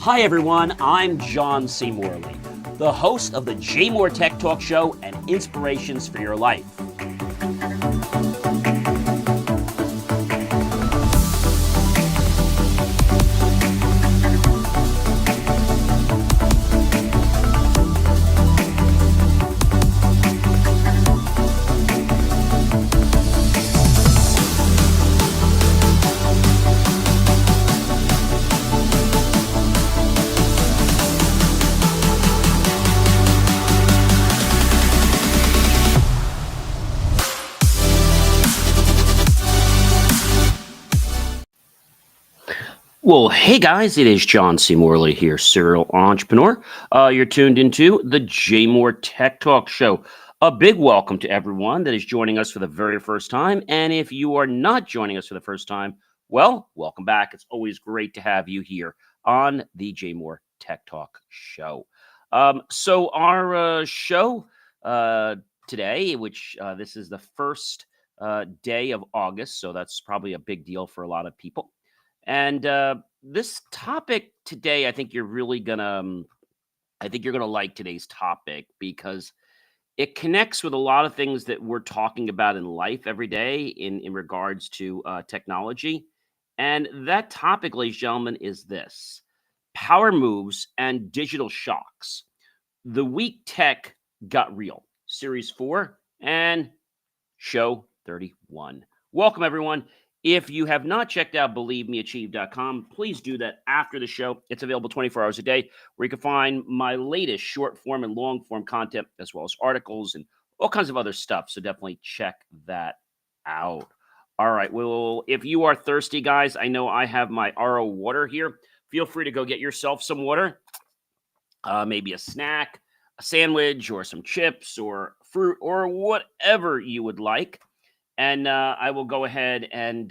Hi everyone, I'm John C. Morley, the host of the JMOR Tech Talk Show and Inspirations for Your Life. Well, hey guys, it is John C. Morley here, serial entrepreneur. You're tuned into the JMOR Tech Talk Show. A big welcome to everyone that is joining us for the very first time. And if you are not joining us for the first time, well, welcome back. It's always great to have you here on the JMOR Tech Talk Show. So our show today, which this is the first day of August, so that's probably a big deal for a lot of people. And this topic today, I think you're gonna like today's topic because it connects with a lot of things that we're talking about in life every day in regards to technology. And that topic, ladies and gentlemen, is this: power moves and digital shocks. The week tech got real, series 4 and show 31. Welcome, everyone. If you have not checked out believemeachieve.com, please do that after the show. It's available 24 hours a day, where you can find my latest short form and long form content, as well as articles and all kinds of other stuff. So definitely check that out. All right. Well, if you are thirsty, guys, I know I have my RO water here. Feel free to go get yourself some water, maybe a snack, a sandwich, or some chips, or fruit, or whatever you would like. And I will go ahead and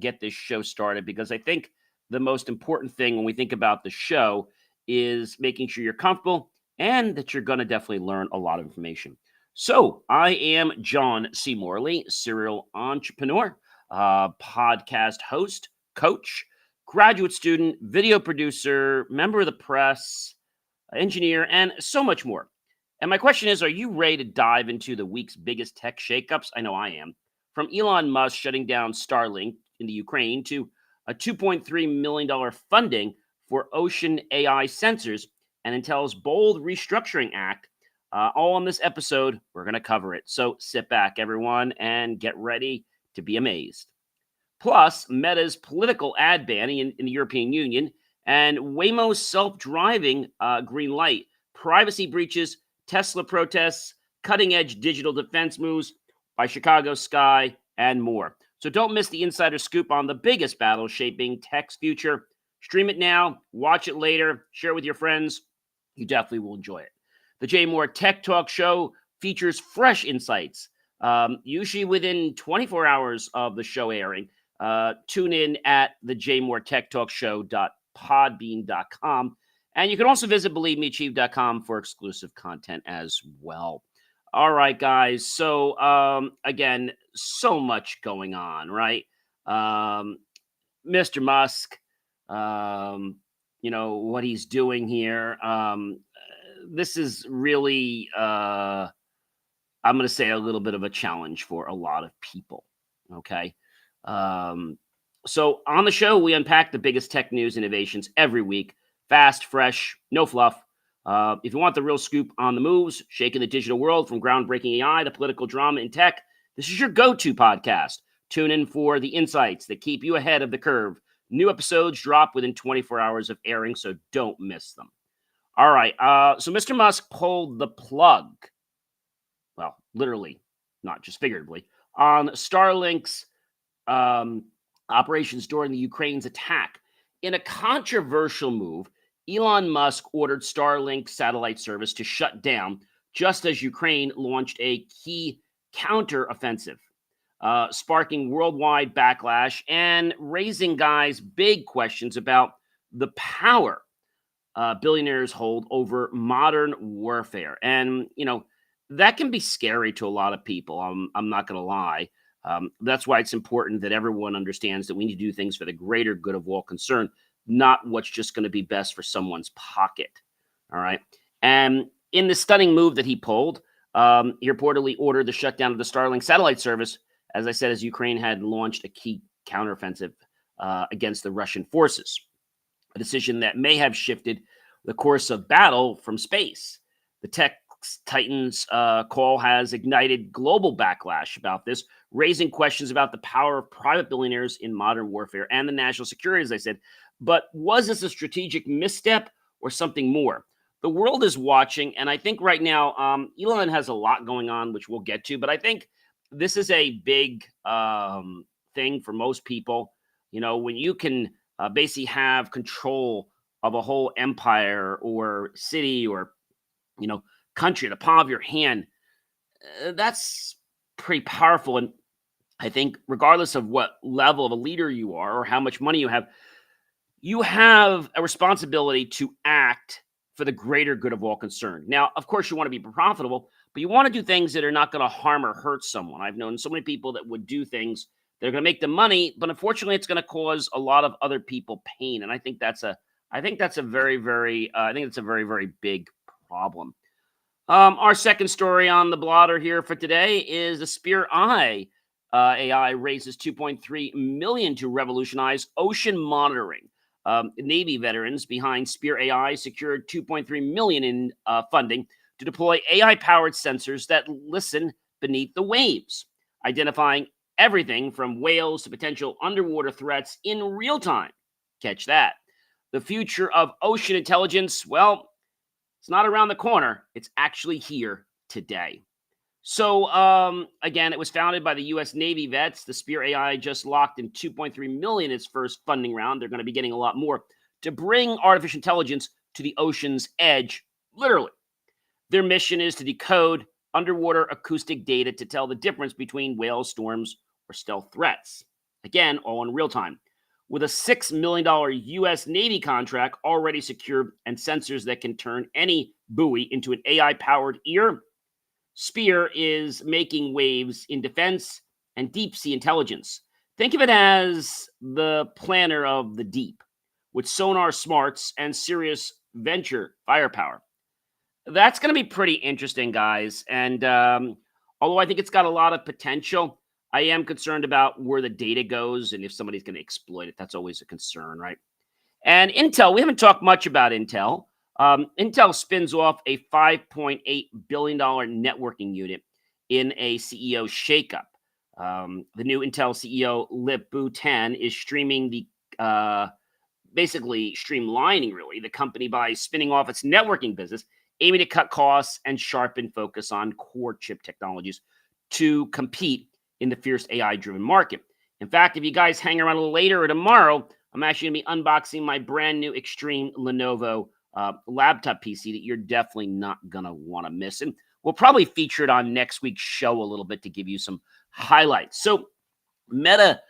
get this show started, because I think the most important thing when we think about the show is making sure you're comfortable and that you're going to definitely learn a lot of information. So I am John C. Morley, serial entrepreneur, podcast host, coach, graduate student, video producer, member of the press, engineer, and so much more. And my question is, are you ready to dive into the week's biggest tech shakeups? I know I am. From Elon Musk shutting down Starlink in the Ukraine to a $2.3 million funding for ocean AI sensors and Intel's bold restructuring act, all in this episode, we're going to cover it. So sit back, everyone, and get ready to be amazed. Plus, Meta's political ad ban in the European Union and Waymo's self-driving green light, privacy breaches, Tesla protests, cutting-edge digital defense moves by Chicago Sky, and more. So don't miss the insider scoop on the biggest battle shaping tech's future. Stream it now, watch it later, share it with your friends. You definitely will enjoy it. The JMOR Tech Talk Show features fresh insights, usually within 24 hours of the show airing. Tune in at the JMOR Tech Talk Show.podbean.com. And you can also visit believemeachieve.com for exclusive content as well. All right, guys. So, again, so much going on, right? Mr. Musk, what he's doing here. This is really, I'm going to say, a little bit of a challenge for a lot of people, okay? So on the show, we unpack the biggest tech news innovations every week. Fast, fresh, no fluff. If you want the real scoop on the moves, shaking the digital world from groundbreaking AI to political drama in tech, this is your go-to podcast. Tune in for the insights that keep you ahead of the curve. New episodes drop within 24 hours of airing, so don't miss them. All right, so Mr. Musk pulled the plug, well, literally, not just figuratively, on Starlink's operations during the Ukraine's attack. In a controversial move, Elon Musk ordered Starlink satellite service to shut down just as Ukraine launched a key counter-offensive, sparking worldwide backlash and raising, guys, big questions about the power billionaires hold over modern warfare. And, that can be scary to a lot of people. I'm not going to lie. That's why it's important that everyone understands that we need to do things for the greater good of all concerned. not what's just going to be best for someone's pocket. All right. And in the stunning move that he pulled, he reportedly ordered the shutdown of the Starlink satellite service, as I said, as Ukraine had launched a key counteroffensive against the Russian forces, a decision that may have shifted the course of battle from space. The tech titans call has ignited global backlash about this, raising questions about the power of private billionaires in modern warfare and the national security, as I said. But was this a strategic misstep or something more? The world is watching, and I think right now, Elon has a lot going on, which we'll get to, but I think this is a big thing for most people. You know, when you can basically have control of a whole empire or city or, you know, country at the palm of your hand, that's pretty powerful. And I think regardless of what level of a leader you are or how much money you have a responsibility to act for the greater good of all concerned. Now, of course, you want to be profitable, but you want to do things that are not going to harm or hurt someone. I've known so many people that would do things that are going to make them money, but unfortunately, it's going to cause a lot of other people pain. And I think that's a very, very big problem. Our second story on the blotter here for today is the Spear Eye AI raises $2.3 million to revolutionize ocean monitoring. Navy veterans behind Spear AI secured $2.3 million in funding to deploy AI-powered sensors that listen beneath the waves, identifying everything from whales to potential underwater threats in real time. Catch that. The future of ocean intelligence, well, it's not around the corner. It's actually here today. So, again, it was founded by the U.S. Navy vets. The Spear AI just locked in $2.3 million its first funding round. They're going to be getting a lot more to bring artificial intelligence to the ocean's edge, literally. Their mission is to decode underwater acoustic data to tell the difference between whale storms or stealth threats. Again, all in real time. With a $6 million U.S. Navy contract already secured and sensors that can turn any buoy into an AI-powered ear, Spear is making waves in defense and deep sea intelligence. Think of it as the planner of the deep, with sonar smarts and serious venture firepower. That's going to be pretty interesting, guys. And although I think it's got a lot of potential, I am concerned about where the data goes and if somebody's going to exploit it. That's always a concern, right? And Intel, we haven't talked much about Intel. Intel spins off a $5.8 billion networking unit in a CEO shakeup. The new Intel CEO, Lip-Bu Tan, is basically streamlining, really, the company by spinning off its networking business, aiming to cut costs and sharpen focus on core chip technologies to compete in the fierce AI-driven market. In fact, if you guys hang around a little later or tomorrow, I'm actually going to be unboxing my brand new Extreme Lenovo laptop PC that you're definitely not going to want to miss. And we'll probably feature it on next week's show a little bit to give you some highlights. So Meta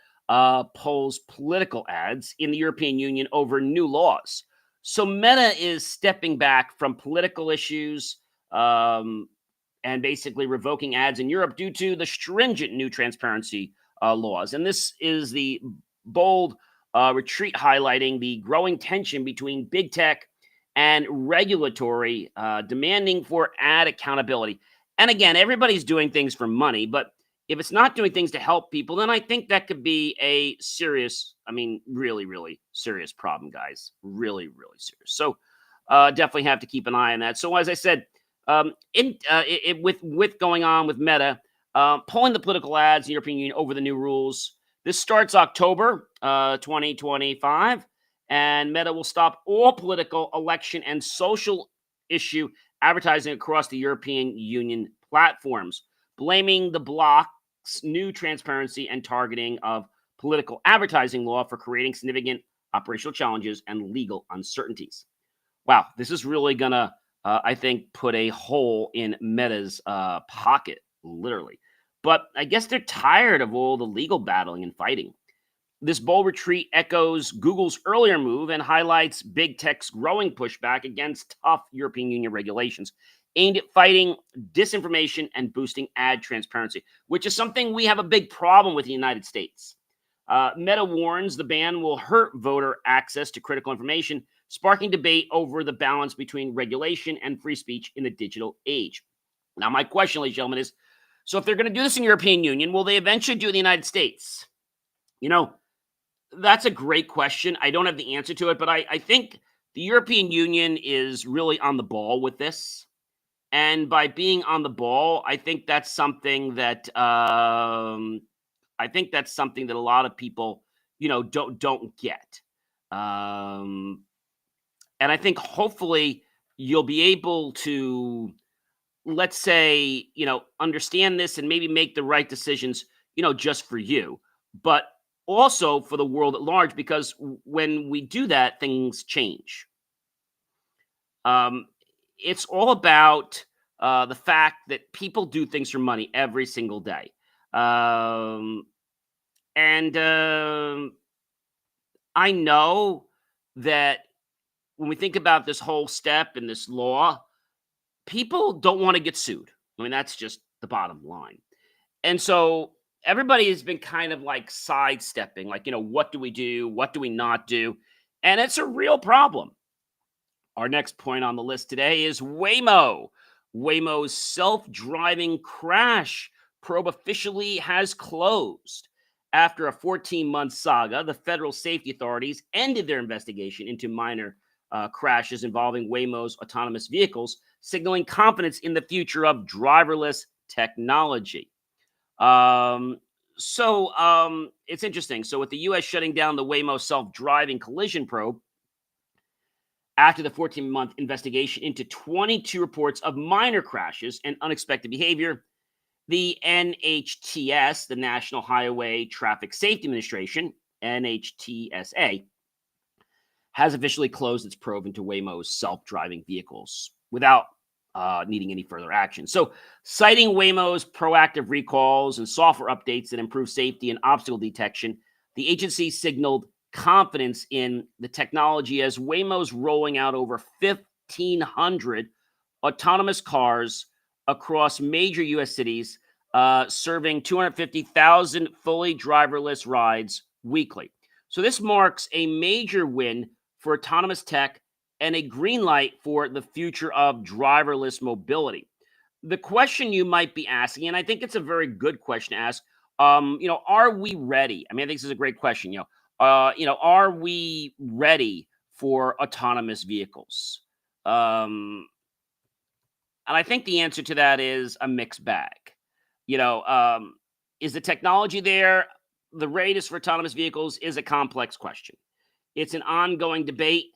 pulls political ads in the European Union over new laws. So Meta is stepping back from political issues and basically revoking ads in Europe due to the stringent new transparency laws. And this is the bold retreat highlighting the growing tension between big tech and regulatory demanding for ad accountability. And again, everybody's doing things for money, but if it's not doing things to help people, then I think that could be a serious, really, really serious problem, guys. Really, really serious. So definitely have to keep an eye on that. So as I said, with going on with Meta, pulling the political ads in the European Union over the new rules. This starts October 2025, and Meta will stop all political, election, and social issue advertising across the European Union platforms, blaming the bloc's new transparency and targeting of political advertising law for creating significant operational challenges and legal uncertainties. Wow, this is really going to, I think, put a hole in Meta's pocket, literally. But I guess they're tired of all the legal battling and fighting. This bold retreat echoes Google's earlier move and highlights big tech's growing pushback against tough European Union regulations aimed at fighting disinformation and boosting ad transparency, which is something we have a big problem with in the United States. Meta warns the ban will hurt voter access to critical information, sparking debate over the balance between regulation and free speech in the digital age. Now, my question, ladies and gentlemen, is so if they're going to do this in the European Union, will they eventually do it in the United States? You know, that's a great question. I don't have the answer to it, but I think the European Union is really on the ball with this. And by being on the ball, I think that's something that a lot of people, don't get. Um, and I think hopefully you'll be able to, let's say, understand this and maybe make the right decisions, just for you, but also for the world at large, because when we do that, things change. Um, it's all about the fact that people do things for money every single day. Um, and I know that when we think about this whole step and this law, people don't want to get sued. I mean, that's just the bottom line. And so everybody has been kind of like sidestepping, like, what do we do? What do we not do? And it's a real problem. Our next point on the list today is Waymo. Waymo's self-driving crash probe officially has closed. After a 14-month saga, the federal safety authorities ended their investigation into minor crashes involving Waymo's autonomous vehicles, signaling confidence in the future of driverless technology. It's interesting. So with the U.S. shutting down the Waymo self-driving collision probe, after the 14-month investigation into 22 reports of minor crashes and unexpected behavior, the NHTS, the National Highway Traffic Safety Administration, NHTSA, has officially closed its probe into Waymo's self-driving vehicles without needing any further action. So, citing Waymo's proactive recalls and software updates that improve safety and obstacle detection, the agency signaled confidence in the technology as Waymo's rolling out over 1,500 autonomous cars across major U.S. cities, serving 250,000 fully driverless rides weekly. So this marks a major win for autonomous tech and a green light for the future of driverless mobility. The question you might be asking, and I think it's a very good question to ask, are we ready? I mean, I think this is a great question. Are we ready for autonomous vehicles? And I think the answer to that is a mixed bag. Is the technology there? The readiness for autonomous vehicles is a complex question. It's an ongoing debate.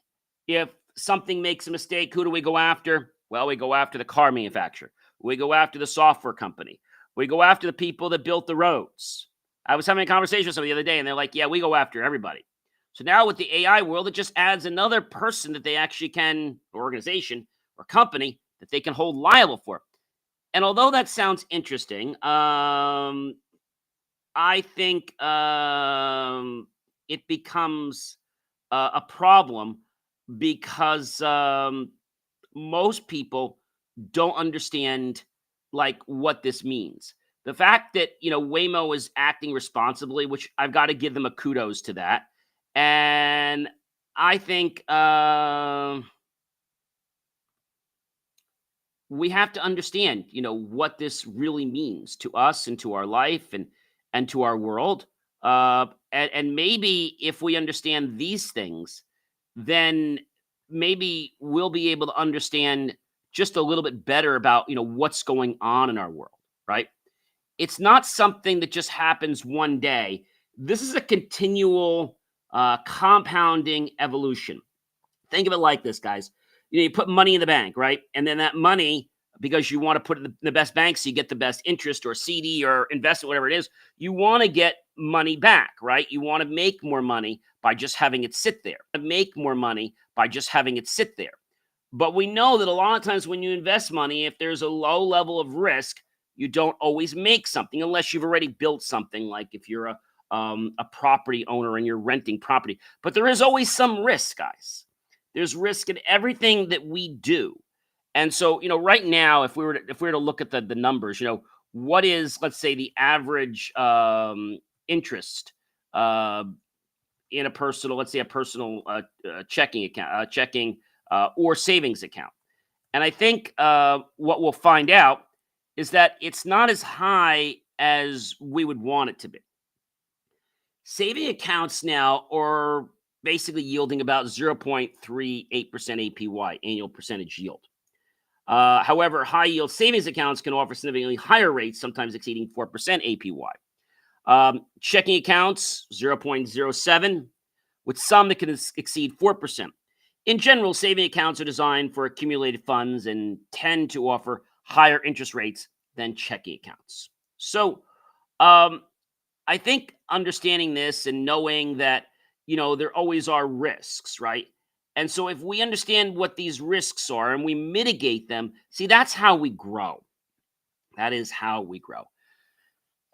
If something makes a mistake, who do we go after? Well, we go after the car manufacturer. We go after the software company. We go after the people that built the roads. I was having a conversation with somebody the other day, and they're like, yeah, we go after everybody. So now with the AI world, it just adds another person that they actually can, or organization or company, that they can hold liable for. And although that sounds interesting, I think it becomes a problem because most people don't understand like what this means. The fact that Waymo is acting responsibly, which I've got to give them a kudos to that, and I think we have to understand, what this really means to us and to our life and to our world. And maybe if we understand these things, then maybe we'll be able to understand just a little bit better about, what's going on in our world, right? It's not something that just happens one day. This is a continual compounding evolution. Think of it like this, guys. You put money in the bank, right? And then that money, because you want to put it in the best bank so you get the best interest or CD or investment, whatever it is, you want to get money back, right? You want to make more money by just having it sit there. But we know that a lot of times when you invest money, if there's a low level of risk, you don't always make something unless you've already built something, like if you're a property owner and you're renting property. But there is always some risk, guys. There's risk in everything that we do. And so, right now, if we were to look at the numbers, what is, let's say, the average interest uh, in a personal, let's say a personal checking account, or savings account. And I think what we'll find out is that it's not as high as we would want it to be. Saving accounts now are basically yielding about 0.38% APY, annual percentage yield. However, high yield savings accounts can offer significantly higher rates, sometimes exceeding 4% APY. Checking accounts, 0.07, with some that can exceed 4%. In general, saving accounts are designed for accumulated funds and tend to offer higher interest rates than checking accounts. So, I think understanding this and knowing that, there always are risks, right? And so if we understand what these risks are and we mitigate them, see, that's how we grow. That is how we grow.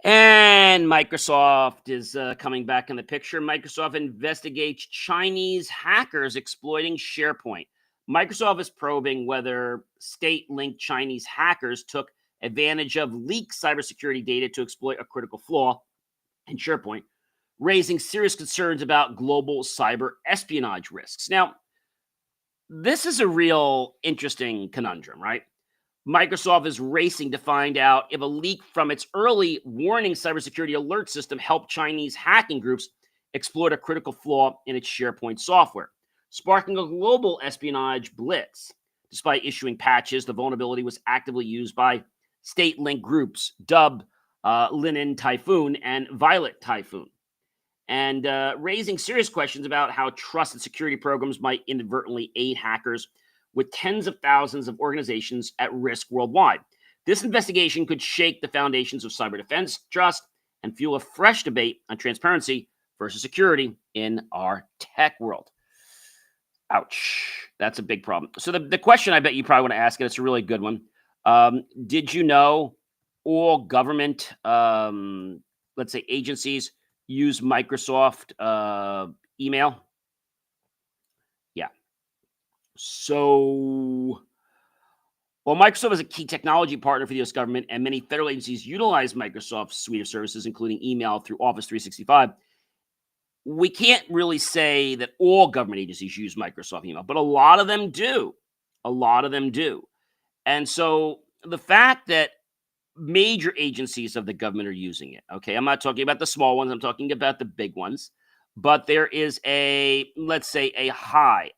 And Microsoft is coming back in the picture. Microsoft investigates Chinese hackers exploiting SharePoint. Microsoft is probing whether state-linked Chinese hackers took advantage of leaked cybersecurity data to exploit a critical flaw in SharePoint, raising serious concerns about global cyber espionage risks. Now, this is a real interesting conundrum, right? Microsoft is racing to find out if a leak from its early warning cybersecurity alert system helped Chinese hacking groups exploit a critical flaw in its SharePoint software, sparking a global espionage blitz. Despite issuing patches, the vulnerability was actively used by state-linked groups dubbed Linen Typhoon and Violet Typhoon, and raising serious questions about how trusted security programs might inadvertently aid hackers with tens of thousands of organizations at risk worldwide. This investigation could shake the foundations of cyber defense, trust, and fuel a fresh debate on transparency versus security in our tech world. Ouch. That's a big problem. So the question I bet you probably want to ask, and it's a really good one. Did you know all government, let's say agencies, use Microsoft email? Yeah. So, while Microsoft is a key technology partner for the U.S. government and many federal agencies utilize Microsoft's suite of services, including email through Office 365, we can't really say that all government agencies use Microsoft email, but a lot of them do. A lot of them do. And so the fact that major agencies of the government are using it, okay, I'm not talking about the small ones, I'm talking about the big ones, but there is let's say a high,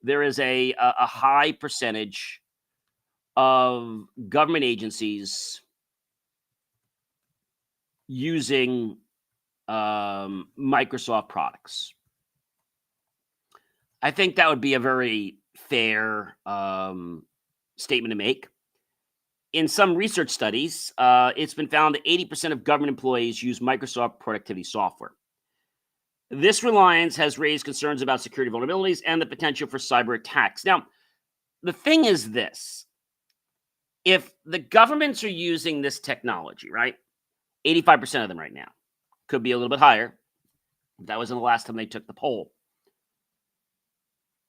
there is a high percentage of government agencies using Microsoft products. I think that would be a very fair statement to make. In some research studies, it's been found that 80% of government employees use Microsoft productivity software. This reliance has raised concerns about security vulnerabilities and the potential for cyber attacks. Now, the thing is this. If the governments are using this technology, right, 85% of them right now, could be a little bit higher. That wasn't the last time they took the poll.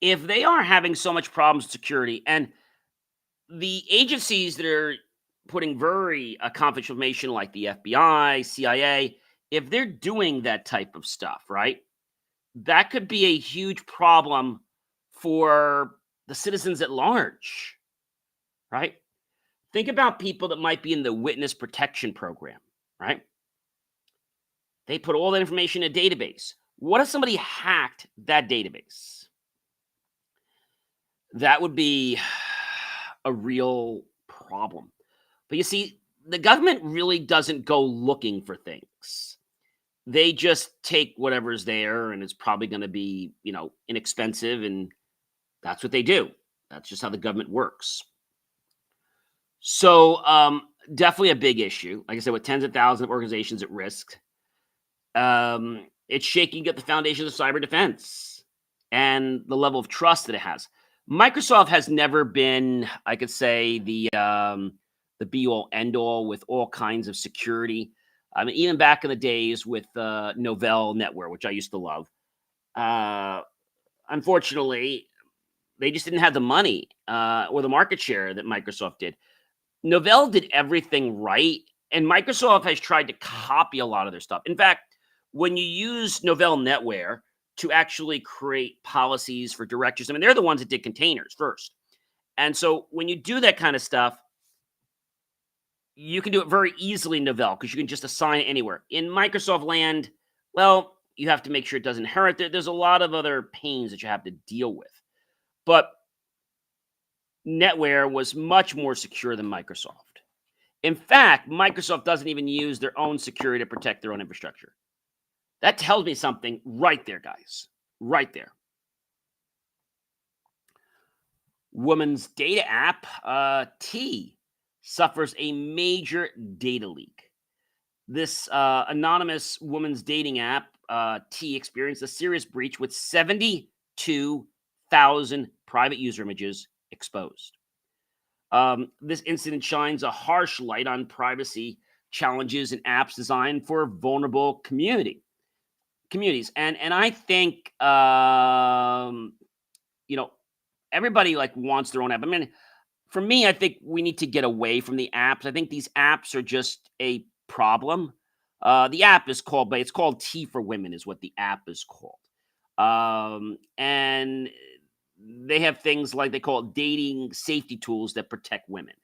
If they are having so much problems with security, and the agencies that are putting very confidential information like the FBI, CIA, if they're doing that type of stuff, right, that could be a huge problem for the citizens at large, right? Think about people that might be in the witness protection program, right? They put all that information in a database. What if somebody hacked that database? That would be a real problem. But you see, the government really doesn't go looking for things. They just take whatever's there, and it's probably going to be, inexpensive, and that's what they do. That's just how the government works. So, definitely a big issue. Like I said, with tens of thousands of organizations at risk, it's shaking up the foundations of cyber defense and the level of trust that it has. Microsoft has never been, I could say, the be-all, end-all with all kinds of security. I mean, even back in the days with Novell NetWare, which I used to love, unfortunately, they just didn't have the money or the market share that Microsoft did. Novell did everything right, And Microsoft has tried to copy a lot of their stuff. In fact, when you use Novell NetWare to actually create policies for directories, I mean, they're the ones that did containers first. And so when you do that kind of stuff, you can do it very easily in Novell because you can just assign it anywhere. In Microsoft land, well, you have to make sure it doesn't inherit. There's a lot of other pains that you have to deal with. But NetWare was much more secure than Microsoft. In fact, Microsoft doesn't even use their own security to protect their own infrastructure. That tells me something right there, guys. Right there. Women's data app, T, suffers a major data leak. This anonymous women's dating app, T, experienced a serious breach with 72,000 private user images exposed. This incident shines a harsh light on privacy challenges in apps designed for vulnerable communities. And I think everybody like wants their own app. I mean, for me, I think we need to get away from the apps. I think these apps are just a problem. The app is called, but it's called T for Women, is what the app is called. And they have things like they call it dating safety tools that protect women.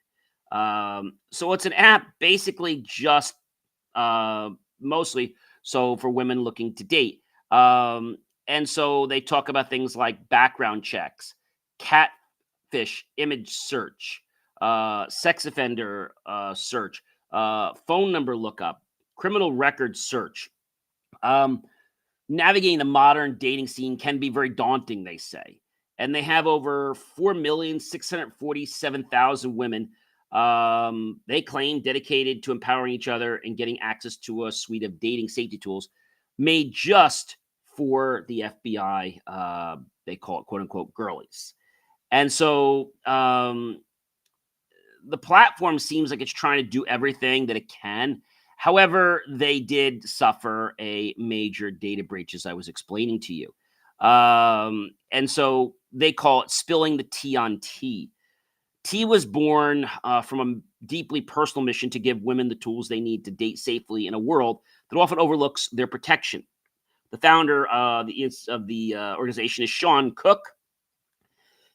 So it's an app basically just mostly so for women looking to date. And so they talk about things like background checks, catfish image search, sex offender search, phone number lookup, criminal record search. Navigating the modern dating scene can be very daunting, they say. And they have over 4,647,000 women, they claim, dedicated to empowering each other and getting access to a suite of dating safety tools made just for the FBI. They call it, quote unquote, girlies. And so the platform seems like it's trying to do everything that it can. However, they did suffer a major data breach, as I was explaining to you. And so they call it spilling the tea on T. T was born from a deeply personal mission to give women the tools they need to date safely in a world that often overlooks their protection. The founder of the organization is Sean Cook.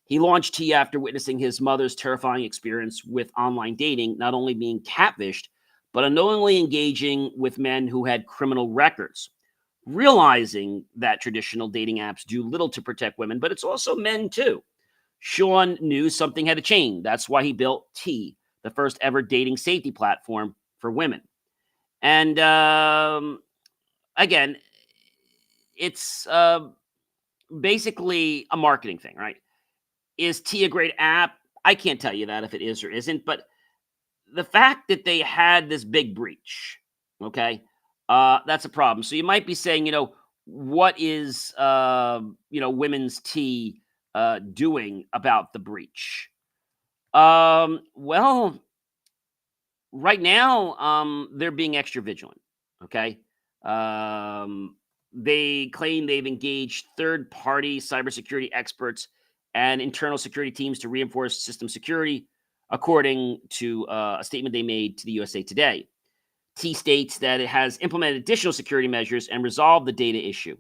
He launched T after witnessing his mother's terrifying experience with online dating, not only being catfished, but unknowingly engaging with men who had criminal records. Realizing that traditional dating apps do little to protect women, but it's also men too. Sean knew something had to change. That's why he built T, the first ever dating safety platform for women. And again, it's basically a marketing thing, right? Is T a great app? I can't tell you that if it is or isn't, but the fact that they had this big breach, okay, that's a problem. So you might be saying, what is, women's T doing about the breach? Well, right now, they're being extra vigilant, okay? They claim they've engaged third-party cybersecurity experts and internal security teams to reinforce system security, according to a statement they made to the USA Today. T states that it has implemented additional security measures and resolved the data issue.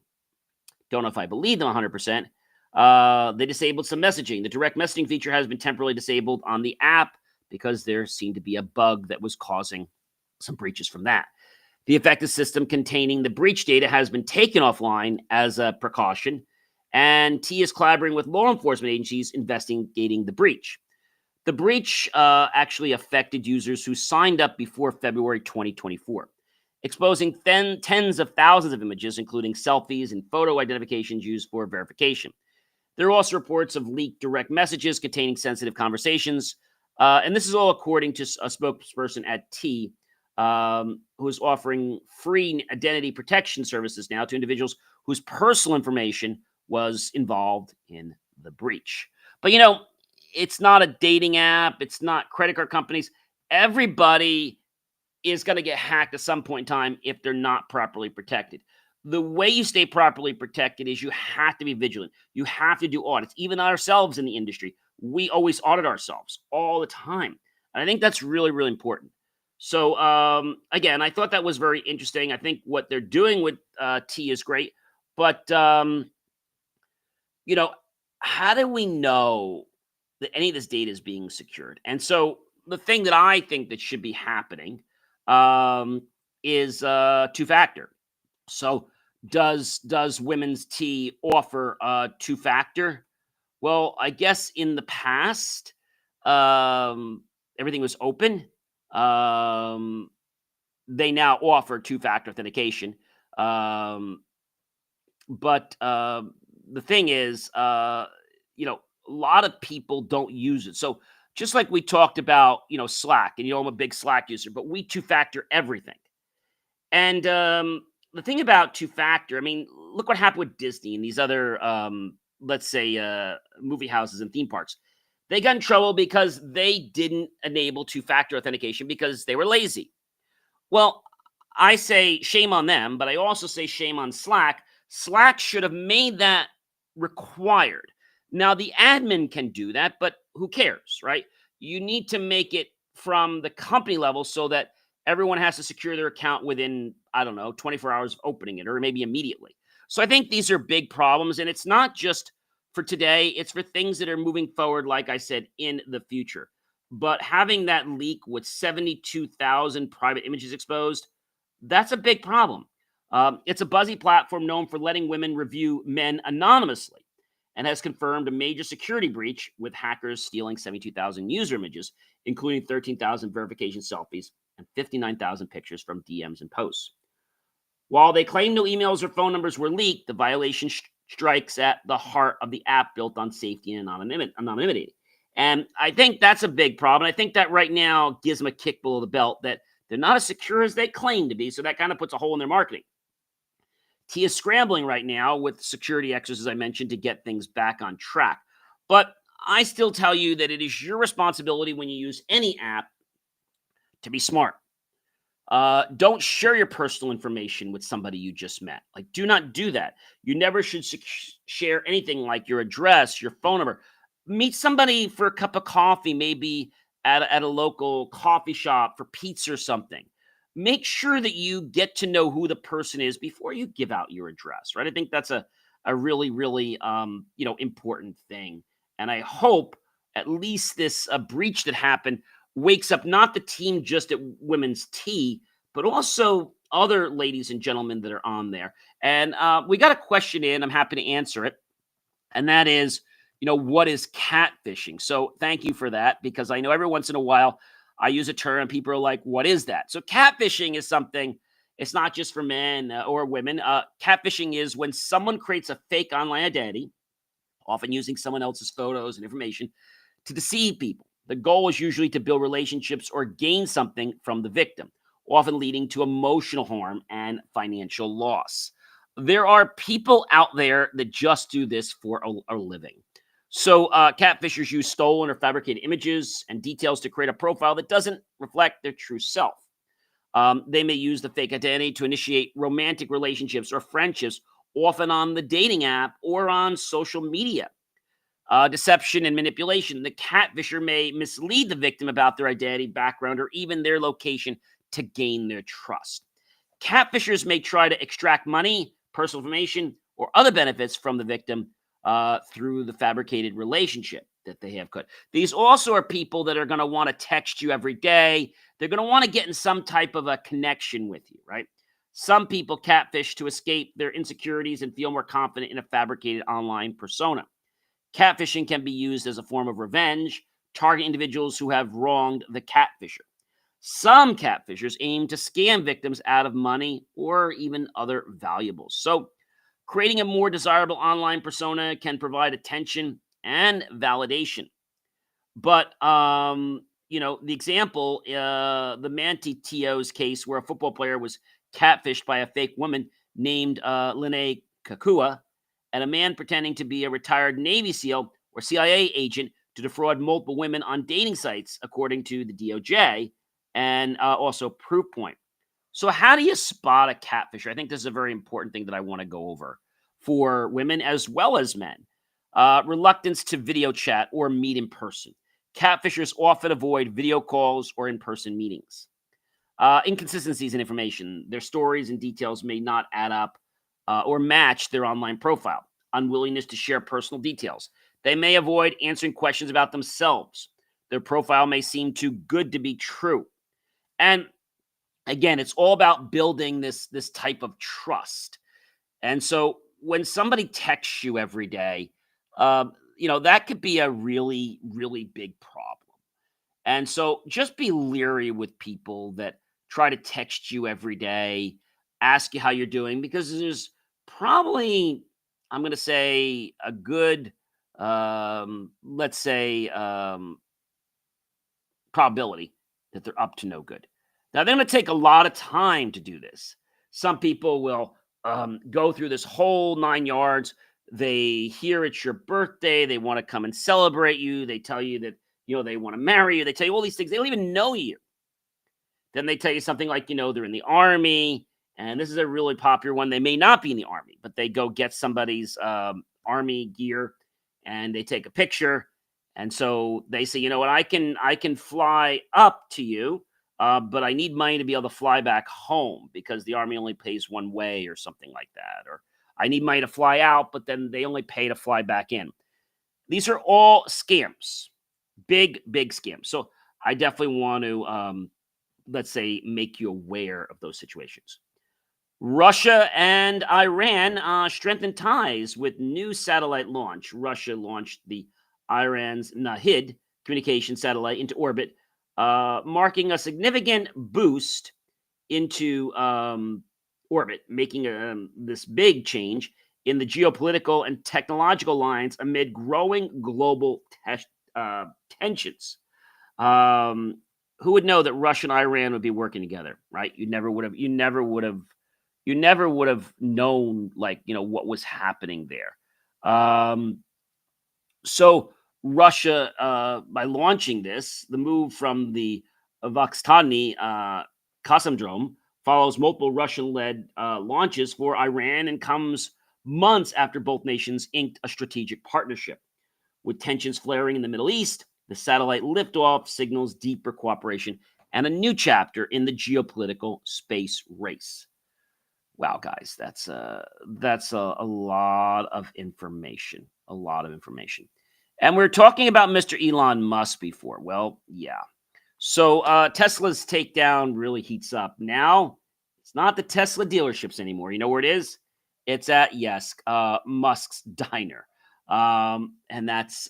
Don't know if I believe them 100%. They disabled some messaging. The direct messaging feature has been temporarily disabled on the app because there seemed to be a bug that was causing some breaches from that. The affected system containing the breach data has been taken offline as a precaution, and T is collaborating with law enforcement agencies investigating the breach. The breach actually affected users who signed up before February 2024, exposing tens of thousands of images, including selfies and photo identifications used for verification. There are also reports of leaked direct messages containing sensitive conversations, and this is all according to a spokesperson at T, who is offering free identity protection services now to individuals whose personal information was involved in the breach. But it's not a dating app. It's not credit card companies. Everybody is going to get hacked at some point in time if they're not properly protected. The way you stay properly protected is you have to be vigilant. You have to do audits. Even ourselves in the industry, we always audit ourselves all the time. And I think that's really, really important. So again, I thought that was very interesting. I think what they're doing with T is great, but you know, how do we know that any of this data is being secured? And so the thing that I think that should be happening um, is two factor. So does women's tea offer two factor? Well, I guess in the past, um, everything was open. Um, they now offer two factor authentication. Um, but the thing is, a lot of people don't use it. So just like we talked about, Slack, and I'm a big Slack user, but we two factor everything. And the thing about two factor, I mean, look what happened with Disney and these other, let's say, movie houses and theme parks. They got in trouble because they didn't enable two factor authentication because they were lazy. Well, I say shame on them, but I also say shame on Slack. Slack should have made that required. Now, the admin can do that, but who cares, right? You need to make it from the company level so that everyone has to secure their account within, I don't know, 24 hours of opening it or maybe immediately. So I think these are big problems, and it's not just for today, it's for things that are moving forward, like I said, in the future. But having that leak with 72,000 private images exposed, that's a big problem. It's a buzzy platform known for letting women review men anonymously and has confirmed a major security breach with hackers stealing 72,000 user images, including 13,000 verification selfies and 59,000 pictures from DMs and posts. While they claim no emails or phone numbers were leaked, the violation strikes at the heart of the app built on safety and anonymity. And I think that's a big problem. I think that right now gives them a kick below the belt that they're not as secure as they claim to be. So that kind of puts a hole in their marketing. T is scrambling right now with security exercises, as I mentioned, to get things back on track. But I still tell you that it is your responsibility when you use any app to be smart. Don't share your personal information with somebody you just met. Like, do not do that. You never should share anything like your address, your phone number. Meet somebody for a cup of coffee, maybe at a local coffee shop for pizza or something. Make sure that you get to know who the person is before you give out your address, right? I think that's a really, really, important thing. And I hope at least this breach that happened wakes up not the team just at Women's Tea, but also other ladies and gentlemen that are on there. And we got a question in. I'm happy to answer it. And that is, what is catfishing? So thank you for that, because I know every once in a while I use a term and people are like, what is that? So catfishing is something, it's not just for men or women. Catfishing is when someone creates a fake online identity, often using someone else's photos and information to deceive people. The goal is usually to build relationships or gain something from the victim, often leading to emotional harm and financial loss. There are people out there that just do this for a living. So, catfishers use stolen or fabricated images and details to create a profile that doesn't reflect their true self. They may use the fake identity to initiate romantic relationships or friendships, often on the dating app or on social media. Deception and manipulation. The catfisher may mislead the victim about their identity, background, or even their location to gain their trust. Catfishers may try to extract money, personal information, or other benefits from the victim through the fabricated relationship that they have cut. These also are people that are going to want to text you every day. They're going to want to get in some type of a connection with you, right? Some people catfish to escape their insecurities and feel more confident in a fabricated online persona. Catfishing can be used as a form of revenge, targeting individuals who have wronged the catfisher. Some catfishers aim to scam victims out of money or even other valuables. So, creating a more desirable online persona can provide attention and validation. But, the example, the Manti Te'o's case, where a football player was catfished by a fake woman named Lene Kakua, and a man pretending to be a retired Navy SEAL or CIA agent to defraud multiple women on dating sites, according to the DOJ and also Proofpoint. So, how do you spot a catfisher? I think this is a very important thing that I want to go over for women as well as men. Reluctance to video chat or meet in person. Catfishers often avoid video calls or in person meetings. Inconsistencies in information. Their stories and details may not add up or match their online profile. Unwillingness to share personal details. They may avoid answering questions about themselves. Their profile may seem too good to be true. And again, it's all about building this type of trust. And so when somebody texts you every day, that could be a really, really big problem. And so just be leery with people that try to text you every day, ask you how you're doing, because there's probably, I'm going to say, a good, let's say, probability that they're up to no good. Now, they're going to take a lot of time to do this. Some people will go through this whole 9 yards. They hear it's your birthday. They want to come and celebrate you. They tell you that, they want to marry you. They tell you all these things. They don't even know you. Then they tell you something like, they're in the army. And this is a really popular one. They may not be in the army, but they go get somebody's army gear and they take a picture. And so they say, you know what, I can fly up to you, but I need money to be able to fly back home because the army only pays one way or something like that. Or I need money to fly out, but then they only pay to fly back in. These are all scams, big, big scams. So I definitely want to, let's say, make you aware of those situations. Russia and Iran strengthen ties with new satellite launch. Russia launched the Iran's Nahid communication satellite into orbit, marking a significant boost into orbit, making this big change in the geopolitical and technological lines amid growing global tensions. Who would know that Russia and Iran would be working together, right? You never would have known, what was happening there. So Russia, by launching this, the move from the Vakhtani Cosmodrome follows multiple Russian-led launches for Iran and comes months after both nations inked a strategic partnership. With tensions flaring in the Middle East, the satellite liftoff signals deeper cooperation and a new chapter in the geopolitical space race. Wow, guys, that's a lot of information. A lot of information. And we're talking about Mr. Elon Musk before. Well, yeah. So Tesla's takedown really heats up. Now, it's not the Tesla dealerships anymore. You know where it is? It's at, yes, Musk's diner. And that's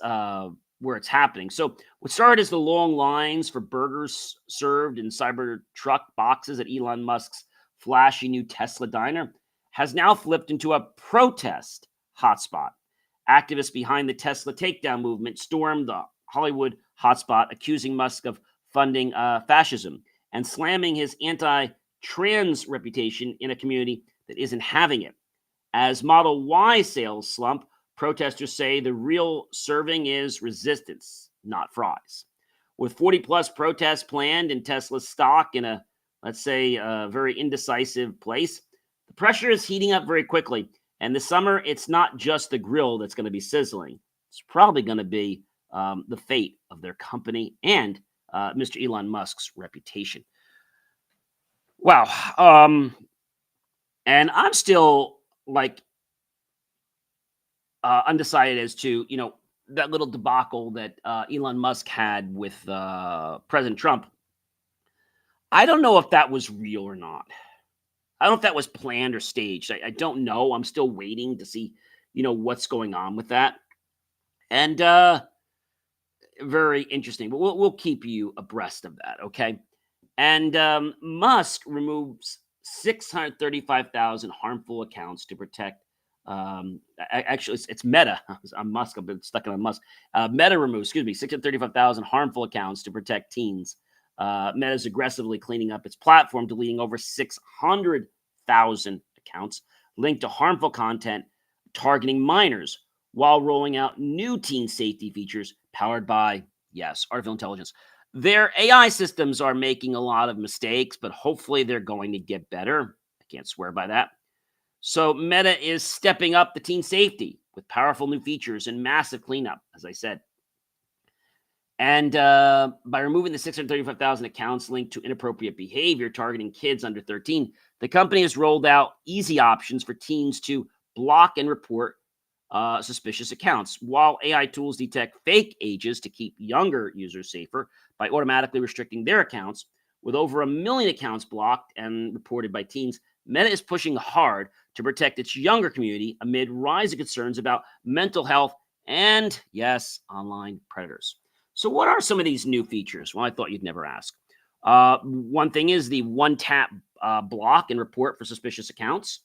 where it's happening. So what started as the long lines for burgers served in Cybertruck boxes at Elon Musk's flashy new Tesla diner has now flipped into a protest hotspot. Activists behind the Tesla takedown movement stormed the Hollywood hotspot, accusing Musk of funding fascism and slamming his anti-trans reputation in a community that isn't having it. As Model Y sales slump, protesters say the real serving is resistance, not fries. With 40-plus protests planned in Tesla's stock in a, let's say, a very indecisive place, the pressure is heating up very quickly. And this summer, it's not just the grill that's going to be sizzling. It's probably going to be the fate of their company and Mr. Elon Musk's reputation. Wow. And I'm still undecided as to, that little debacle that Elon Musk had with President Trump. I don't know if that was real or not. I don't know if that was planned or staged. I don't know. I'm still waiting to see, what's going on with that. And very interesting. But we'll keep you abreast of that, okay? And Musk removes 635,000 harmful accounts to protect. Actually, it's Meta. I'm Musk. I've been stuck on Musk. Meta removes, 635,000 harmful accounts to protect teens. Meta is aggressively cleaning up its platform, deleting over 600,000 accounts linked to harmful content targeting minors while rolling out new teen safety features powered by, yes, artificial intelligence. Their AI systems are making a lot of mistakes, but hopefully they're going to get better. I can't swear by that. So Meta is stepping up the teen safety with powerful new features and massive cleanup, as I said. And by removing the 635,000 accounts linked to inappropriate behavior targeting kids under 13, the company has rolled out easy options for teens to block and report suspicious accounts. While AI tools detect fake ages to keep younger users safer by automatically restricting their accounts, with over 1 million accounts blocked and reported by teens, Meta is pushing hard to protect its younger community amid rising concerns about mental health and, yes, online predators. So, what are some of these new features? Well, I thought you'd never ask. One thing is the one tap block and report for suspicious accounts,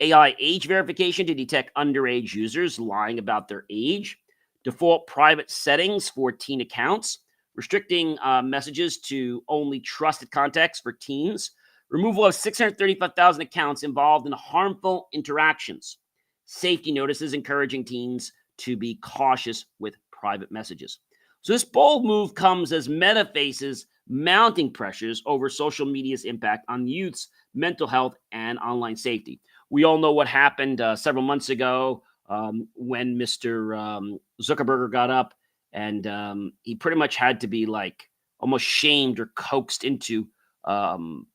AI age verification to detect underage users lying about their age, default private settings for teen accounts, restricting messages to only trusted contacts for teens, removal of 635,000 accounts involved in harmful interactions, safety notices encouraging teens to be cautious with private messages. So, this bold move comes as Meta faces mounting pressures over social media's impact on youth's mental health and online safety. We all know what happened several months ago when Mr. Zuckerberg got up and he pretty much had to be like almost shamed or coaxed into um,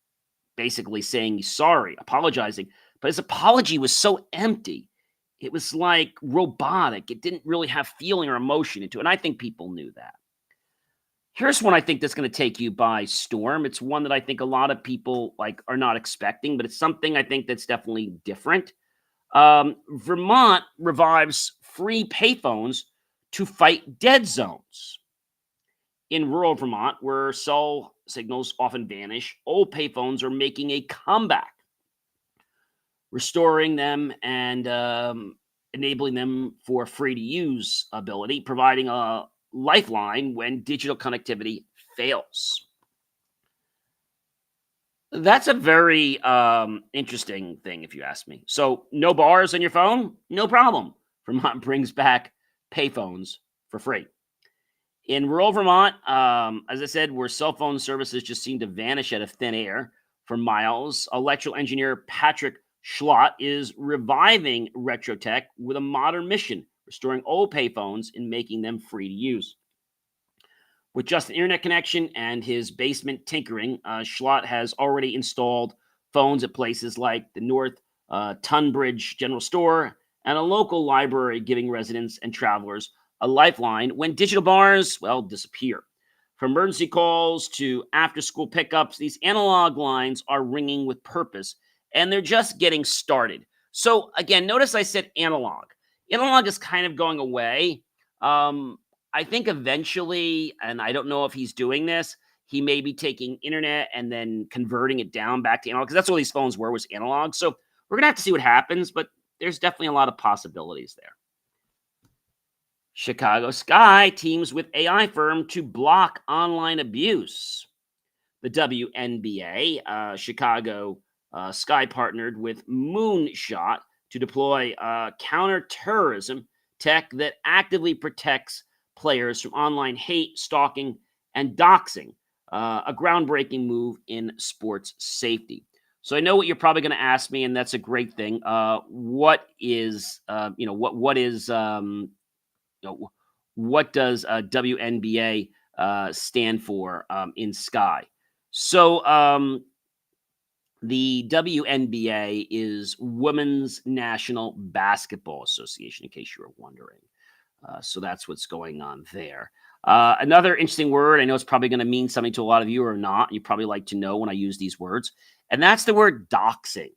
basically saying he's sorry, apologizing. But his apology was so empty. It was like robotic. It didn't really have feeling or emotion into it. And I think people knew that. Here's one I think that's going to take you by storm. It's one that I think a lot of people like are not expecting, but it's something I think that's definitely different. Vermont revives free payphones to fight dead zones. In rural Vermont, where cell signals often vanish, old payphones are making a comeback, restoring them and enabling them for free to use ability, providing a lifeline when digital connectivity fails. That's a very interesting thing, if you ask me. So, no bars on your phone? No problem. Vermont brings back payphones for free. In rural Vermont, as I said, where cell phone services just seem to vanish out of thin air for miles, electrical engineer Patrick Schlott is reviving retro tech with a modern mission, restoring old payphones and making them free to use. With just an internet connection and his basement tinkering, Schlott has already installed phones at places like the North Tunbridge General Store and a local library, giving residents and travelers a lifeline when digital bars, well, disappear. From emergency calls to after school pickups, these analog lines are ringing with purpose and they're just getting started. So, again, notice I said analog. Analog is kind of going away. Um, I think eventually, and I don't know if he's doing this, he may be taking internet and then converting it down back to analog because that's what these phones were, was analog. So we're gonna have to see what happens, but there's definitely a lot of possibilities there. Chicago Sky teams with AI firm to block online abuse. The WNBA, Chicago Sky partnered with Moonshot to deploy counterterrorism tech that actively protects players from online hate, stalking, and doxing. A groundbreaking move in sports safety. So I know what you're probably going to ask me, and that's a great thing. What is, what does WNBA stand for in Sky? So the WNBA is Women's National Basketball Association, in case you were wondering. So that's what's going on there. Another interesting word, I know it's probably going to mean something to a lot of you or not. You probably like to know when I use these words, and that's the word doxing.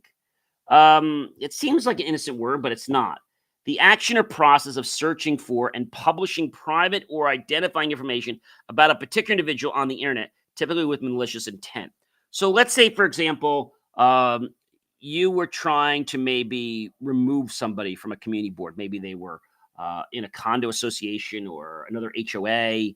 It seems like an innocent word, but it's not. The action or process of searching for and publishing private or identifying information about a particular individual on the internet, typically with malicious intent. So let's say, for example, you were trying to maybe remove somebody from a community board. Maybe they were in a condo association or another HOA,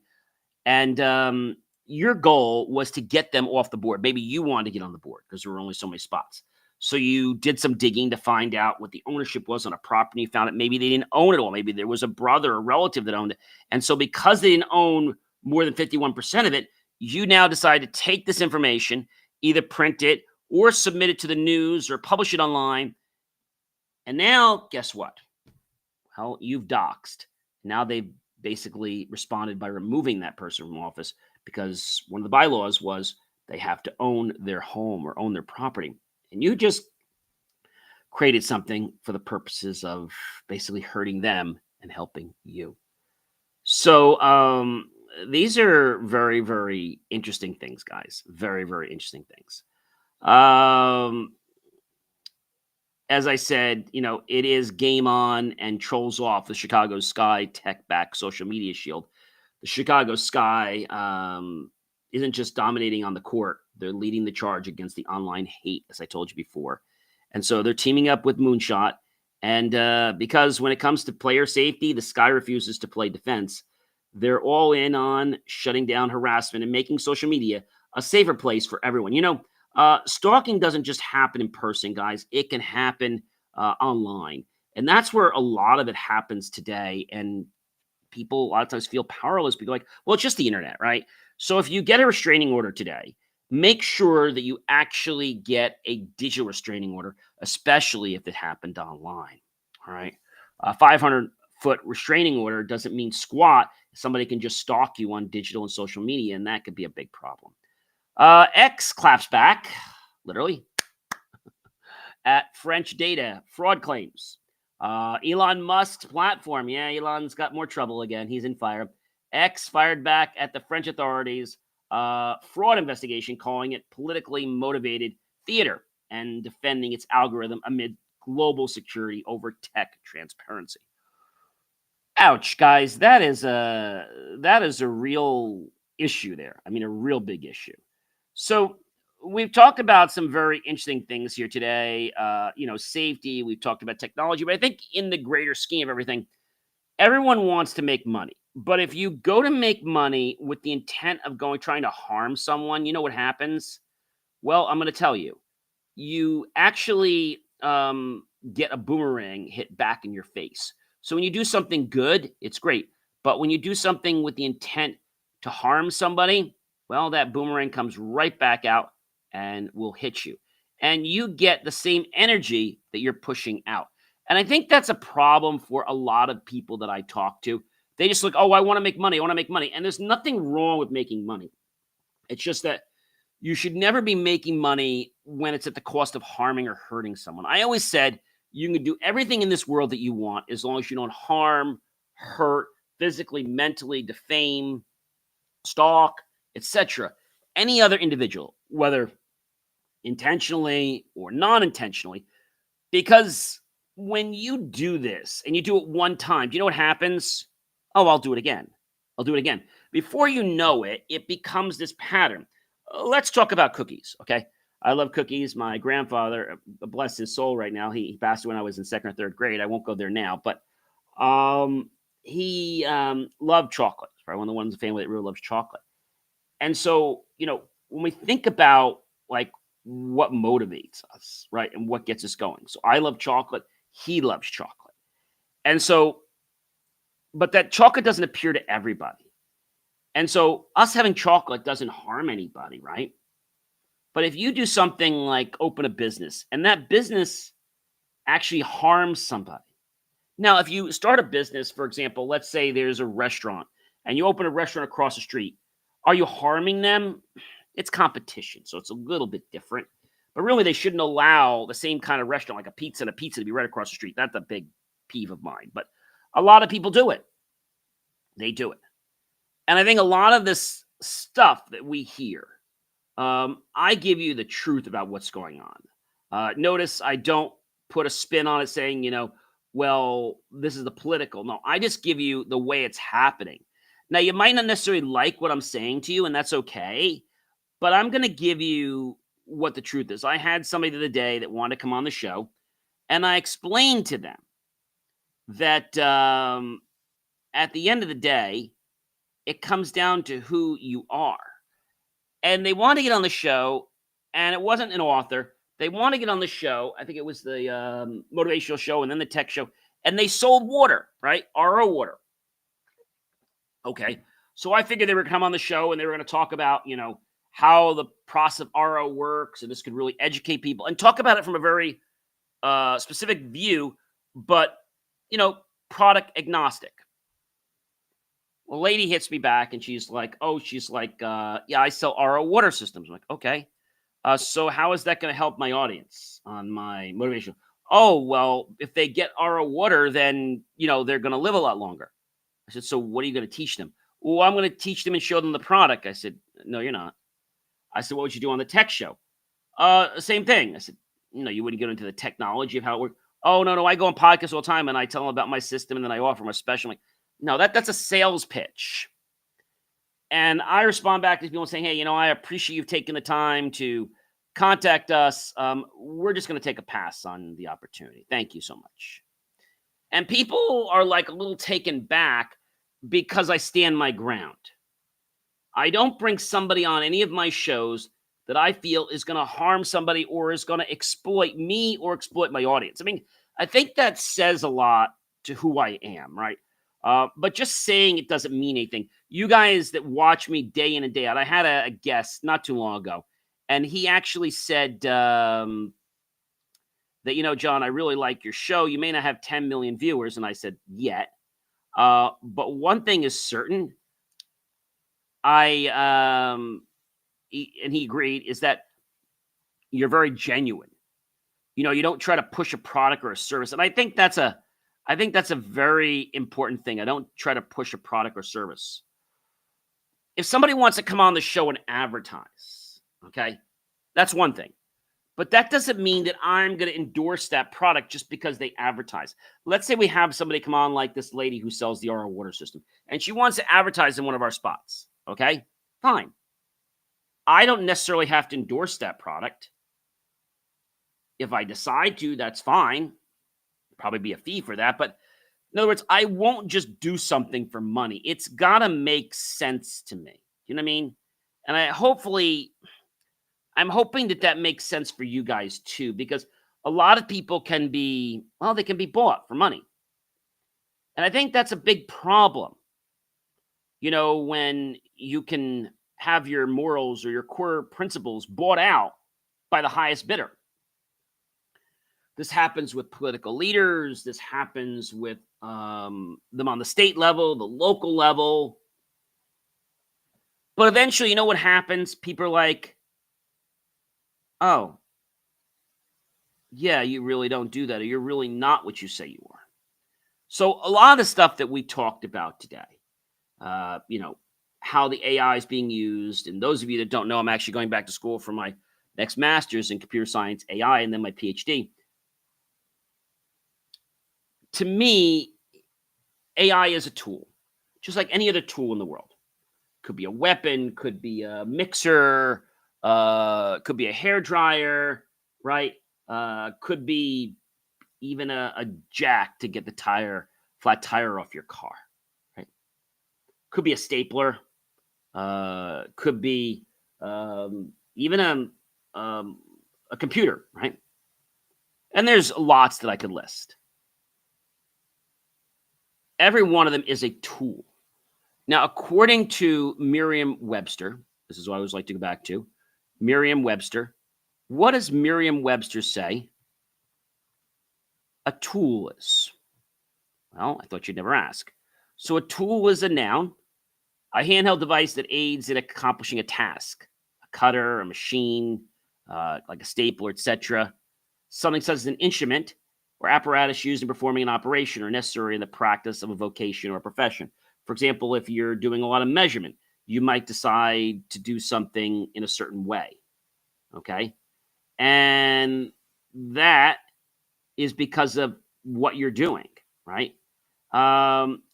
and your goal was to get them off the board. Maybe you wanted to get on the board because there were only so many spots. So you did some digging to find out what the ownership was on a property. You found out maybe they didn't own it all. Maybe there was a brother or relative that owned it. And so because they didn't own more than 51% of it, you now decide to take this information, either print it or submit it to the news or publish it online. And now, guess what? Well, you've doxed. Now they've basically responded by removing that person from office because one of the bylaws was they have to own their home or own their property. And you just created something for the purposes of basically hurting them and helping you. So these are very, very interesting things, guys. Very, very interesting things. Um, as I said, it is game on and trolls off the Chicago Sky tech-backed social media shield. The Chicago Sky isn't just dominating on the court; they're leading the charge against the online hate, as I told you before. And so they're teaming up with Moonshot. And because when it comes to player safety, the Sky refuses to play defense. They're all in on shutting down harassment and making social media a safer place for everyone. Stalking doesn't just happen in person, guys. It can happen online. And that's where a lot of it happens today. And people a lot of times feel powerless because, like, well, it's just the internet, right? So if you get a restraining order today, make sure that you actually get a digital restraining order, especially if it happened online. All right. 500-foot restraining order doesn't mean squat. Somebody can just stalk you on digital and social media, and that could be a big problem. X claps back, literally, at French data fraud claims. Elon Musk's platform. Yeah, Elon's got more trouble again. He's in fire. X fired back at the French authorities' fraud investigation, calling it politically motivated theater and defending its algorithm amid global security over tech transparency. Ouch, guys, that is a real issue there. I mean, a real big issue. So we've talked about some very interesting things here today. Safety. We've talked about technology, but I think in the greater scheme of everything, everyone wants to make money. But if you go to make money with the intent of trying to harm someone, you know what happens? Well, I'm going to tell you. You actually get a boomerang hit back in your face. So when you do something good, it's great. But when you do something with the intent to harm somebody, well, that boomerang comes right back out and will hit you. And you get the same energy that you're pushing out. And I think that's a problem for a lot of people that I talk to. They just look, oh, I want to make money. I want to make money. And there's nothing wrong with making money. It's just that you should never be making money when it's at the cost of harming or hurting someone. I always said you can do everything in this world that you want as long as you don't harm, hurt, physically, mentally, defame, stalk, etc. any other individual, whether intentionally or non-intentionally. Because when you do this and you do it one time, do you know what happens? Oh, I'll do it again. I'll do it again. Before you know it, it becomes this pattern. Let's talk about cookies, okay? I love cookies. My grandfather, bless his soul right now, he passed when I was in second or third grade. I won't go there now, but he loved chocolate. Right? One of the ones in the family that really loves chocolate. And so, when we think about like what motivates us, right, and what gets us going. So I love chocolate. He loves chocolate. And so, but that chocolate doesn't appear to everybody. And so us having chocolate doesn't harm anybody, right? But if you do something like open a business and that business actually harms somebody. Now, if you start a business, for example, let's say there's a restaurant and you open a restaurant across the street, are you harming them? It's competition, so it's a little bit different. But really, they shouldn't allow the same kind of restaurant, like a pizza to be right across the street. That's a big peeve of mine. But a lot of people do it. They do it. And I think a lot of this stuff that we hear, I give you the truth about what's going on. Notice I don't put a spin on it saying, well, this is the political. No, I just give you the way it's happening. Now, you might not necessarily like what I'm saying to you, and that's okay. But I'm going to give you what the truth is. I had somebody the other day that wanted to come on the show, and I explained to them that at the end of the day, it comes down to who you are. And they wanted to get on the show, and it wasn't an author. They want to get on the show. I think it was the motivational show and then the tech show. And they sold water, right? RO water. Okay. So I figured they were going to come on the show and they were going to talk about, how the process of RO works. And this could really educate people and talk about it from a very specific view, but, product agnostic. Well, lady hits me back and she's like, yeah, I sell RO water systems. I'm like, okay. So how is that going to help my audience on my motivation? Oh, well, if they get RO water, then, they're going to live a lot longer. I said, so what are you going to teach them? Well, I'm going to teach them and show them the product. I said, no, you're not. I said, what would you do on the tech show? Same thing. I said, you wouldn't get into the technology of how it works. Oh, no, I go on podcasts all the time and I tell them about my system and then I offer them a special. Like, no, that's a sales pitch. And I respond back to people saying, hey, I appreciate you've taken the time to contact us. We're just going to take a pass on the opportunity. Thank you so much. And people are like a little taken back because I stand my ground. I don't bring somebody on any of my shows that I feel is going to harm somebody or is going to exploit me or exploit my audience. I mean, I think that says a lot to who I am, right? But just saying it doesn't mean anything. You guys that watch me day in and day out, I had a guest not too long ago, and he actually said that, John, I really like your show. You may not have 10 million viewers. And I said, yet. But one thing is certain. And he agreed, is that you're very genuine. You don't try to push a product or a service. And I think that's a very important thing. I don't try to push a product or service. If somebody wants to come on the show and advertise, okay, that's one thing. But that doesn't mean that I'm going to endorse that product just because they advertise. Let's say we have somebody come on like this lady who sells the RO water system, and she wants to advertise in one of our spots. Okay, fine. I don't necessarily have to endorse that product. If I decide to, that's fine. Probably be a fee for that. But in other words, I won't just do something for money. It's got to make sense to me. You know what I mean? And I'm hoping that makes sense for you guys too, because a lot of people can be bought for money. And I think that's a big problem. When you can have your morals or your core principles bought out by the highest bidder. This happens with political leaders. This happens with them on the state level, the local level. But eventually, what happens? People are like, oh, yeah, you really don't do that, or you're really not what you say you are. So a lot of the stuff that we talked about today, how the AI is being used. And those of you that don't know, I'm actually going back to school for my next master's in computer science, AI, and then my PhD. To me, AI is a tool, just like any other tool in the world. Could be a weapon, could be a mixer, could be a hairdryer, right? Could be even a jack to get the flat tire off your car, right? Could be a stapler, could be even a computer, right? And there's lots that I could list. Every one of them is a tool. Now, according to Merriam-Webster, this is what I always like to go back to, Merriam-Webster, what does Merriam-Webster say a tool is? Well, I thought you'd never ask. So a tool is a noun, a handheld device that aids in accomplishing a task, a cutter, a machine, like a stapler, etc. Something such as an instrument or apparatus used in performing an operation or necessary in the practice of a vocation or a profession. For example, if you're doing a lot of measurement, you might decide to do something in a certain way, okay? And that is because of what you're doing, right?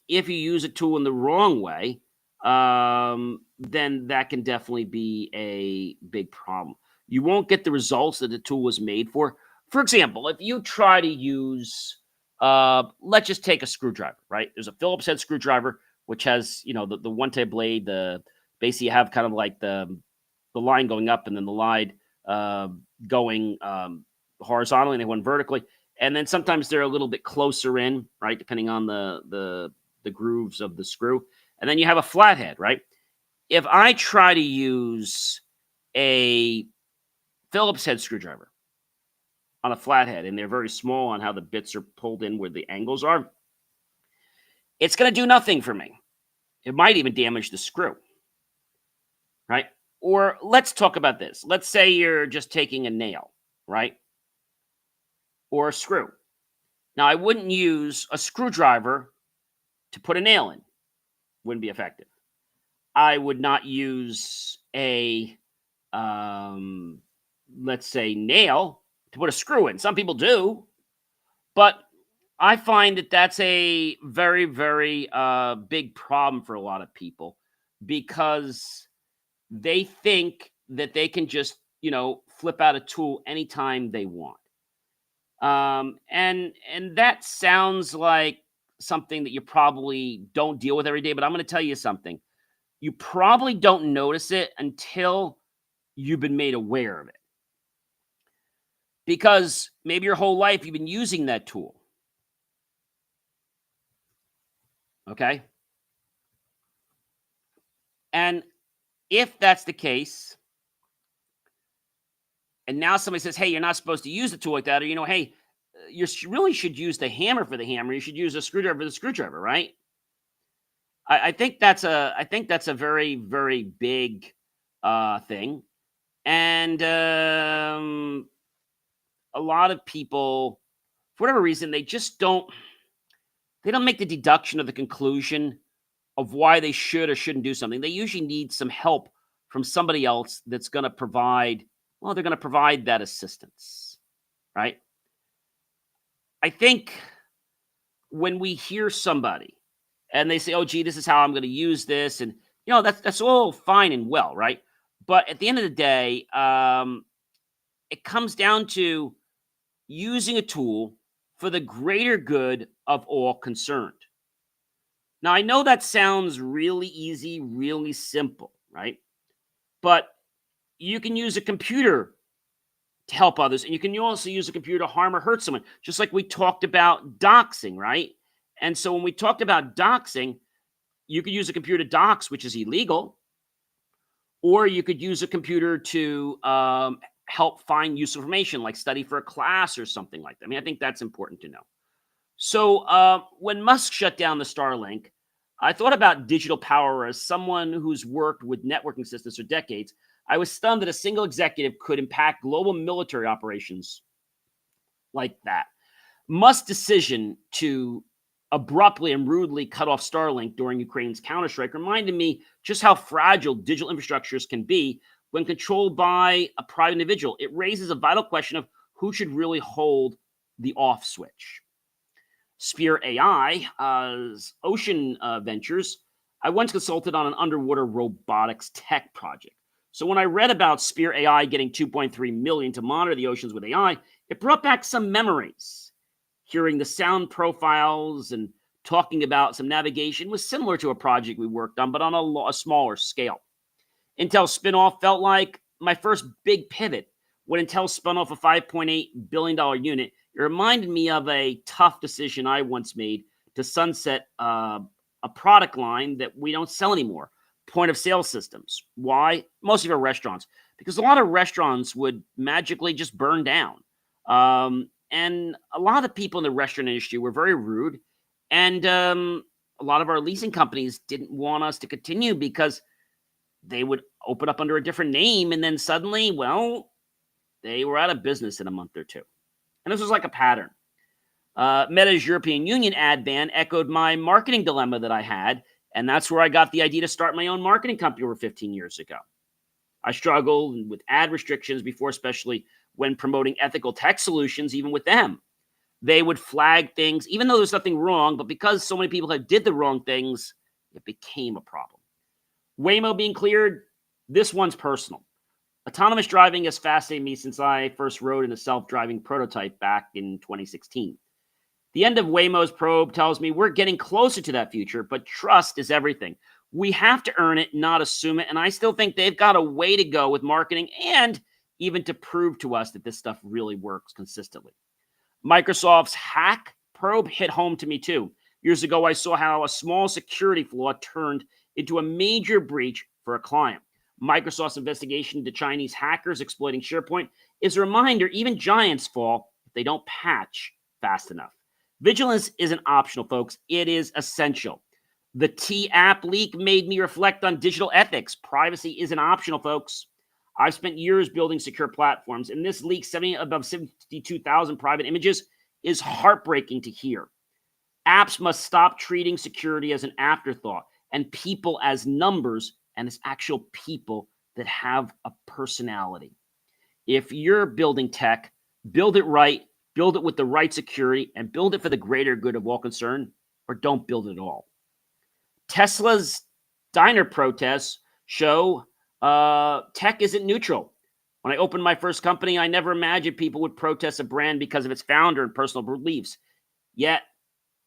If you use a tool in the wrong way, then that can definitely be a big problem. You won't get the results that the tool was made for. For example, if you try to use, let's just take a screwdriver, right? There's a Phillips head screwdriver, which has, the one-tip blade, basically you have kind of like the line going up and then the line going horizontally and then one vertically. And then sometimes they're a little bit closer in, right? Depending on the grooves of the screw. And then you have a flathead, right? If I try to use a Phillips head screwdriver on a flathead, and they're very small on how the bits are pulled in where the angles are, it's going to do nothing for me. It might even damage the screw, right? Or let's talk about this. Let's say you're just taking a nail, right? Or a screw. Now, I wouldn't use a screwdriver to put a nail in. Wouldn't be effective. I would not use a, let's say, nail to put a screw in. Some people do, but I find that that's a very, very big problem for a lot of people because they think that they can just, flip out a tool anytime they want. And that sounds like something that you probably don't deal with every day, but I'm going to tell you something. You probably don't notice it until you've been made aware of it. Because maybe your whole life you've been using that tool. Okay? And if that's the case, and now somebody says, hey, you're not supposed to use the tool like that, or, hey, you really should use the hammer for the hammer. You should use a screwdriver for the screwdriver, right? I think that's a very, very big thing. And a lot of people, for whatever reason, they don't make the deduction of the conclusion of why they should or shouldn't do something. They usually need some help from somebody else that's going to provide, they're going to provide that assistance, right? I think when we hear somebody and they say, oh, gee, this is how I'm going to use this, and, that's all fine and well, right? But at the end of the day, it comes down to using a tool for the greater good of all concerned. Now, I know that sounds really easy, really simple, right? But you can use a computer to help others, and you can also use a computer to harm or hurt someone, just like we talked about doxing, right? And so when we talked about doxing, you could use a computer to dox, which is illegal, or you could use a computer to help find useful information, like study for a class or something like that. I mean, I think that's important to know. So when Musk shut down the Starlink, I thought about digital power as someone who's worked with networking systems for decades. I was stunned that a single executive could impact global military operations like that. Musk's decision to abruptly and rudely cut off Starlink during Ukraine's counterstrike reminded me just how fragile digital infrastructures can be when controlled by a private individual. It raises a vital question of who should really hold the off switch. Sphere AI's ocean ventures, I once consulted on an underwater robotics tech project. So when I read about Sphere AI getting $2.3 million to monitor the oceans with AI, it brought back some memories. Hearing the sound profiles and talking about some navigation was similar to a project we worked on, but on a smaller scale. Intel's spinoff felt like my first big pivot. When Intel spun off a $5.8 billion unit, it reminded me of a tough decision I once made to sunset a product line that we don't sell anymore, point of sale systems. Why? Mostly for restaurants, because a lot of restaurants would magically just burn down. And a lot of the people in the restaurant industry were very rude. And a lot of our leasing companies didn't want us to continue because they would open up under a different name. And then suddenly, they were out of business in a month or two. And this was like a pattern. Meta's European Union ad ban echoed my marketing dilemma that I had. And that's where I got the idea to start my own marketing company over 15 years ago. I struggled with ad restrictions before, especially when promoting ethical tech solutions, even with them. They would flag things, even though there's nothing wrong, but because so many people had did the wrong things, it became a problem. Waymo being cleared, this one's personal. Autonomous driving has fascinated me since I first rode in a self-driving prototype back in 2016. The end of Waymo's probe tells me we're getting closer to that future, but trust is everything. We have to earn it, not assume it, and I still think they've got a way to go with marketing and even to prove to us that this stuff really works consistently. Microsoft's hack probe hit home to me too. Years ago, I saw how a small security flaw turned into a major breach for a client. Microsoft's investigation into Chinese hackers exploiting SharePoint is a reminder even giants fall if they don't patch fast enough. Vigilance isn't optional, folks. It is essential. The T app leak made me reflect on digital ethics. Privacy isn't optional, folks. I've spent years building secure platforms, and this leak, 70 above 72,000 private images, is heartbreaking to hear. Apps must stop treating security as an afterthought and people as numbers and as actual people that have a personality. If you're building tech, build it right, build it with the right security, and build it for the greater good of all concerned, or don't build it at all. Tesla's diner protests show tech isn't neutral. When I opened my first company, I never imagined people would protest a brand because of its founder and personal beliefs. Yet,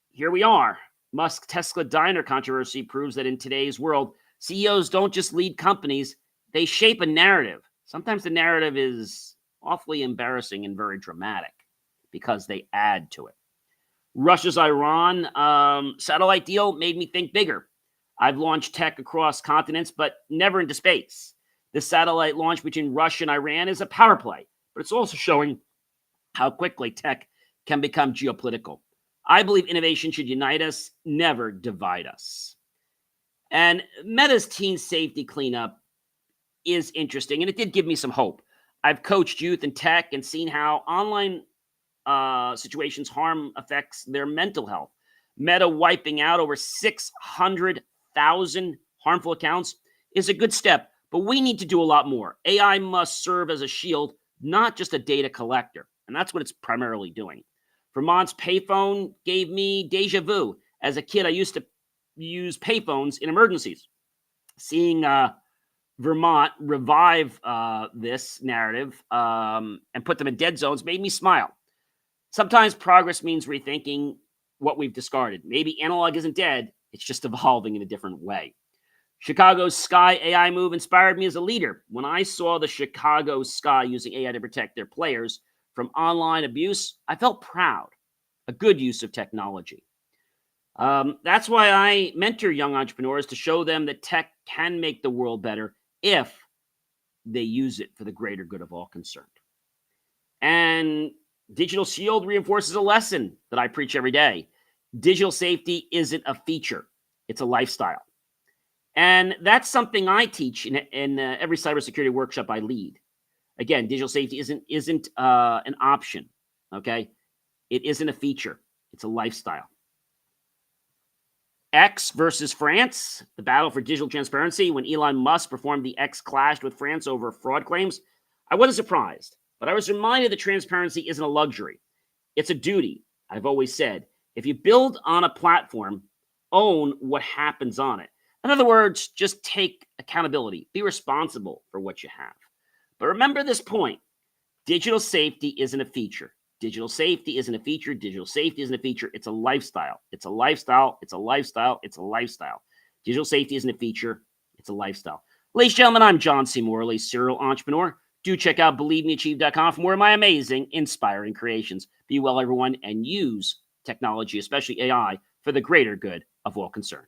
here we are. Musk Tesla diner controversy proves that in today's world, CEOs don't just lead companies, they shape a narrative. Sometimes the narrative is awfully embarrassing and very dramatic because they add to it. Russia's Iran satellite deal made me think bigger. I've launched tech across continents, but never into space. The satellite launch between Russia and Iran is a power play, but it's also showing how quickly tech can become geopolitical. I believe innovation should unite us, never divide us. And Meta's teen safety cleanup is interesting, and it did give me some hope. I've coached youth in tech and seen how online situations harm affects their mental health. Meta wiping out over 600,000 harmful accounts is a good step, but we need to do a lot more. AI must serve as a shield, not just a data collector, and that's what it's primarily doing. Vermont's payphone gave me deja vu. As a kid, I used to use payphones in emergencies. Seeing Vermont revive this narrative and put them in dead zones made me smile. Sometimes progress means rethinking what we've discarded. Maybe analog isn't dead, it's just evolving in a different way. Chicago's Sky AI move inspired me as a leader. When I saw the Chicago Sky using AI to protect their players from online abuse, I felt proud. A good use of technology. That's why I mentor young entrepreneurs to show them that tech can make the world better if they use it for the greater good of all concerned. And Digital Shield reinforces a lesson that I preach every day. Digital safety isn't a feature, it's a lifestyle. And that's something I teach in every cybersecurity workshop I lead. Again, digital safety isn't an option, okay? It isn't a feature, it's a lifestyle. X versus France, the battle for digital transparency. When Elon Musk performed the X clashed with France over fraud claims, I wasn't surprised, but I was reminded that transparency isn't a luxury. It's a duty. I've always said, if you build on a platform, own what happens on it. In other words, just take accountability. Be responsible for what you have. But remember this point. Digital safety isn't a feature. Digital safety isn't a feature. Digital safety isn't a feature. It's a lifestyle. It's a lifestyle. It's a lifestyle. It's a lifestyle. Digital safety isn't a feature. It's a lifestyle. Ladies and gentlemen, I'm John C. Morley, serial entrepreneur. Do check out BelieveMeAchieve.com for more of my amazing, inspiring creations. Be well, everyone, and use technology, especially AI, for the greater good of all concerned.